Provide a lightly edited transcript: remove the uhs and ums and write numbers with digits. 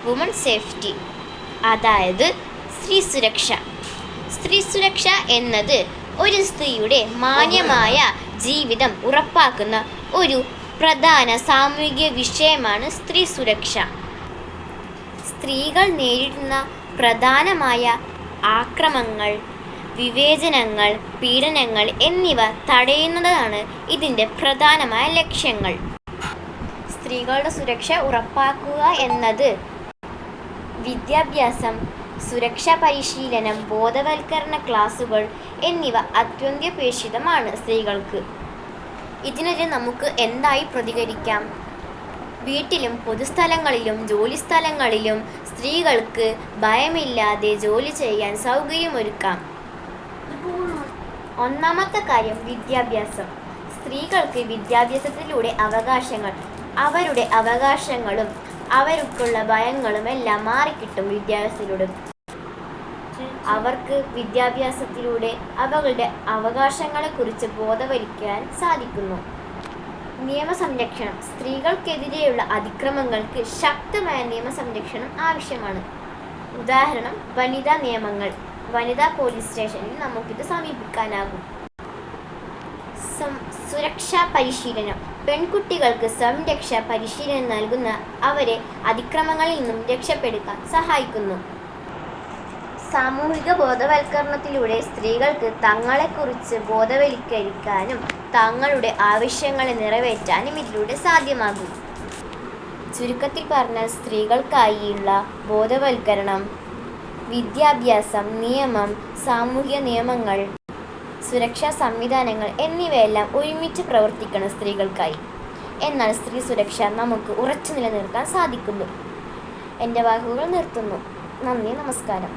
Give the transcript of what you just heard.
Woman safety, അതായത് സ്ത്രീ സുരക്ഷ. സ്ത്രീ സുരക്ഷ എന്നത് ഒരു സ്ത്രീയുടെ മാന്യമായ ജീവിതം ഉറപ്പാക്കുന്ന ഒരു പ്രധാന സാമൂഹിക വിഷയമാണ് സ്ത്രീ സുരക്ഷ. സ്ത്രീകൾ നേരിടുന്ന പ്രധാനമായ ആക്രമണങ്ങൾ, വിവേചനങ്ങൾ, പീഡനങ്ങൾ എന്നിവ തടയുന്നതാണ് ഇതിൻ്റെ പ്രധാനമായ ലക്ഷ്യങ്ങൾ. സ്ത്രീകളുടെ സുരക്ഷ ഉറപ്പാക്കുക എന്നത് വിദ്യാഭ്യാസം, സുരക്ഷാ പരിശീലനം, ബോധവൽക്കരണ ക്ലാസുകൾ എന്നിവ അത്യന്താപേക്ഷിതമാണ് സ്ത്രീകൾക്ക്. ഇതിനെതിരെ നമുക്ക് എന്തായി പ്രതികരിക്കാം? വീട്ടിലും പൊതുസ്ഥലങ്ങളിലും ജോലിസ്ഥലങ്ങളിലും സ്ത്രീകൾക്ക് ഭയമില്ലാതെ ജോലി ചെയ്യാൻ സൗകര്യമൊരുക്കാം. ഒന്നാമത്തെ കാര്യം വിദ്യാഭ്യാസം. സ്ത്രീകൾക്ക് വിദ്യാഭ്യാസത്തിലൂടെ അവരുടെ അവകാശങ്ങളും അവർക്കുള്ള ഭയങ്ങളും എല്ലാം മാറിക്കിട്ടും. വിദ്യാഭ്യാസത്തിലൂടെ അവർക്ക് വിദ്യാഭ്യാസത്തിലൂടെ അവരുടെ അവകാശങ്ങളെക്കുറിച്ച് ബോധവൽക്കരിക്കാൻ സാധിക്കുന്നു. നിയമസംരക്ഷണം. സ്ത്രീകൾക്കെതിരെയുള്ള അതിക്രമങ്ങൾക്ക് ശക്തമായ നിയമസംരക്ഷണം ആവശ്യമാണ്. ഉദാഹരണം, വനിതാ നിയമങ്ങൾ. വനിതാ പോലീസ് സ്റ്റേഷനിൽ നമുക്കിത് സമീപിക്കാനാകും. സുരക്ഷാ പരിശീലനം. പെൺകുട്ടികൾക്ക് സംരക്ഷാ പരിശീലനം നൽകുന്ന അവരെ അതിക്രമങ്ങളിൽ നിന്നും രക്ഷപ്പെടുത്താൻ സഹായിക്കുന്നു. സാമൂഹിക ബോധവൽക്കരണത്തിലൂടെ സ്ത്രീകൾക്ക് തങ്ങളെക്കുറിച്ച് ബോധവൽക്കരിക്കാനും തങ്ങളുടെ ആവശ്യങ്ങളെ നിറവേറ്റാനും ഇതിലൂടെ സാധ്യമാകും. ചുരുക്കത്തിൽ പറഞ്ഞാൽ സ്ത്രീകൾക്കായുള്ള ബോധവൽക്കരണം, വിദ്യാഭ്യാസം, നിയമം, സാമൂഹിക നിയമങ്ങൾ, സുരക്ഷാ സംവിധാനങ്ങൾ എന്നിവയെല്ലാം ഒരുമിച്ച് പ്രവർത്തിക്കണം സ്ത്രീകൾക്കായി. എന്നാൽ സ്ത്രീ സുരക്ഷ നമുക്ക് ഉറച്ചു നിലനിർത്താൻ സാധിക്കുന്നു. എൻ്റെ വാക്കുകൾ നിർത്തുന്നു. നന്ദി, നമസ്കാരം.